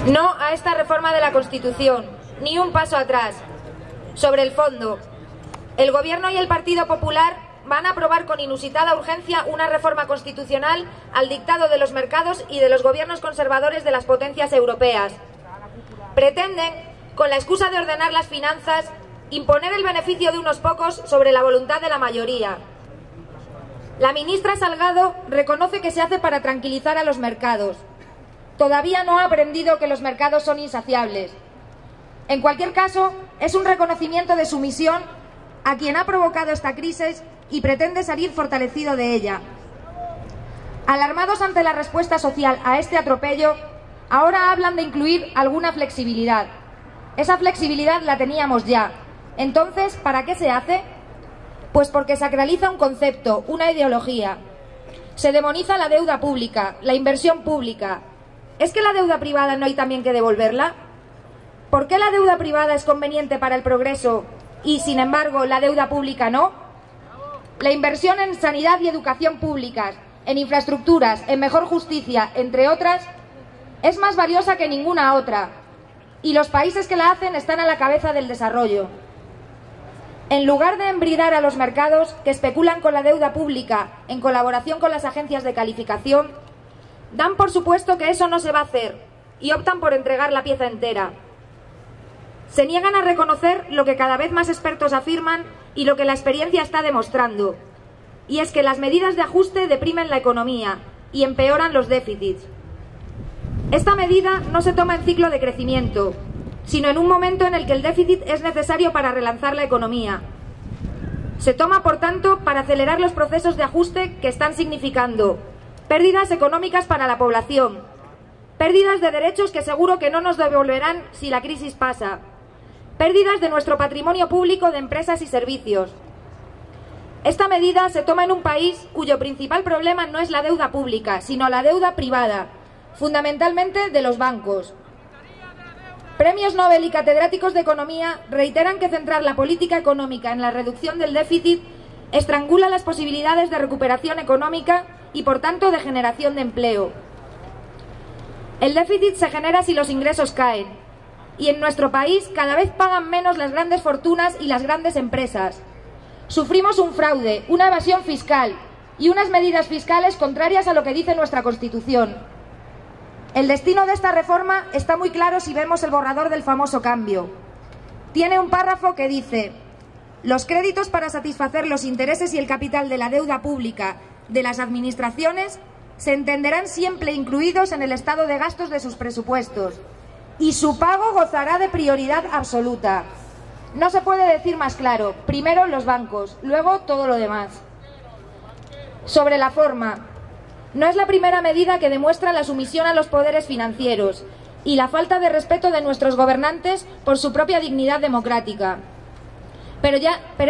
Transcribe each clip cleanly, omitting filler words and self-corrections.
No a esta reforma de la Constitución, ni un paso atrás. Sobre el fondo, el Gobierno y el Partido Popular van a aprobar con inusitada urgencia una reforma constitucional al dictado de los mercados y de los gobiernos conservadores de las potencias europeas. Pretenden, con la excusa de ordenar las finanzas, imponer el beneficio de unos pocos sobre la voluntad de la mayoría. La ministra Salgado reconoce que se hace para tranquilizar a los mercados. Todavía no ha aprendido que los mercados son insaciables. En cualquier caso, es un reconocimiento de sumisión a quien ha provocado esta crisis y pretende salir fortalecido de ella. Alarmados ante la respuesta social a este atropello, ahora hablan de incluir alguna flexibilidad. Esa flexibilidad la teníamos ya. Entonces, ¿para qué se hace? Pues porque sacraliza un concepto, una ideología. Se demoniza la deuda pública, la inversión pública. ¿Es que la deuda privada no hay también que devolverla? ¿Por qué la deuda privada es conveniente para el progreso y, sin embargo, la deuda pública no? La inversión en sanidad y educación públicas, en infraestructuras, en mejor justicia, entre otras, es más valiosa que ninguna otra. Y los países que la hacen están a la cabeza del desarrollo. En lugar de embridar a los mercados que especulan con la deuda pública en colaboración con las agencias de calificación, dan por supuesto que eso no se va a hacer y optan por entregar la pieza entera. Se niegan a reconocer lo que cada vez más expertos afirman y lo que la experiencia está demostrando, y es que las medidas de ajuste deprimen la economía y empeoran los déficits. Esta medida no se toma en ciclo de crecimiento, sino en un momento en el que el déficit es necesario para relanzar la economía. Se toma, por tanto, para acelerar los procesos de ajuste que están significando pérdidas económicas para la población, pérdidas de derechos que seguro que no nos devolverán si la crisis pasa, pérdidas de nuestro patrimonio público de empresas y servicios. Esta medida se toma en un país cuyo principal problema no es la deuda pública, sino la deuda privada, fundamentalmente de los bancos. Premios Nobel y catedráticos de economía reiteran que centrar la política económica en la reducción del déficit estrangula las posibilidades de recuperación económica y, por tanto, de generación de empleo. El déficit se genera si los ingresos caen, y en nuestro país cada vez pagan menos las grandes fortunas y las grandes empresas. Sufrimos un fraude, una evasión fiscal y unas medidas fiscales contrarias a lo que dice nuestra Constitución. El destino de esta reforma está muy claro si vemos el borrador del famoso cambio. Tiene un párrafo que dice: los créditos para satisfacer los intereses y el capital de la deuda pública de las administraciones se entenderán siempre incluidos en el estado de gastos de sus presupuestos y su pago gozará de prioridad absoluta. No se puede decir más claro: primero los bancos, luego todo lo demás. Sobre la forma, no es la primera medida que demuestra la sumisión a los poderes financieros y la falta de respeto de nuestros gobernantes por su propia dignidad democrática. Pero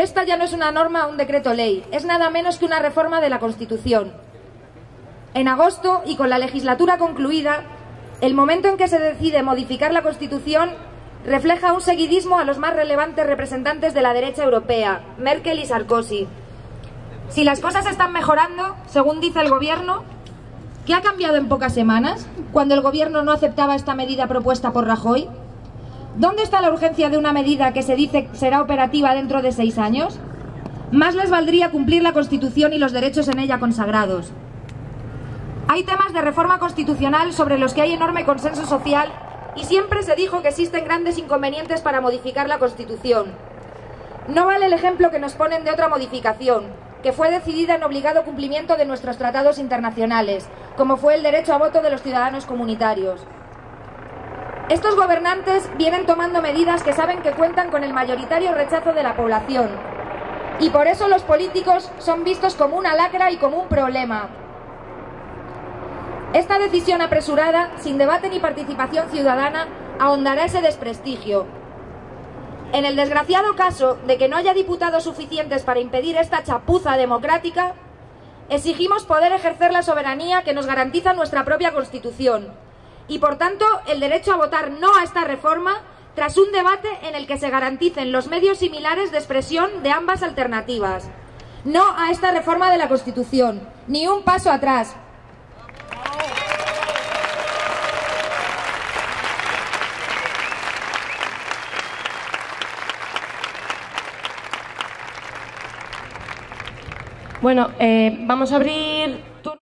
esta ya no es una norma o un decreto ley, es nada menos que una reforma de la Constitución. En agosto, y con la legislatura concluida, el momento en que se decide modificar la Constitución refleja un seguidismo a los más relevantes representantes de la derecha europea, Merkel y Sarkozy. Si las cosas están mejorando, según dice el Gobierno, ¿qué ha cambiado en pocas semanas, cuando el Gobierno no aceptaba esta medida propuesta por Rajoy? ¿Dónde está la urgencia de una medida que se dice será operativa dentro de 6 años? Más les valdría cumplir la Constitución y los derechos en ella consagrados. Hay temas de reforma constitucional sobre los que hay enorme consenso social y siempre se dijo que existen grandes inconvenientes para modificar la Constitución. No vale el ejemplo que nos ponen de otra modificación, que fue decidida en obligado cumplimiento de nuestros tratados internacionales, como fue el derecho a voto de los ciudadanos comunitarios. Estos gobernantes vienen tomando medidas que saben que cuentan con el mayoritario rechazo de la población, y por eso los políticos son vistos como una lacra y como un problema. Esta decisión apresurada, sin debate ni participación ciudadana, ahondará ese desprestigio. En el desgraciado caso de que no haya diputados suficientes para impedir esta chapuza democrática, exigimos poder ejercer la soberanía que nos garantiza nuestra propia Constitución y, por tanto, el derecho a votar no a esta reforma tras un debate en el que se garanticen los medios similares de expresión de ambas alternativas. No a esta reforma de la Constitución, ni un paso atrás. Bueno, vamos a abrir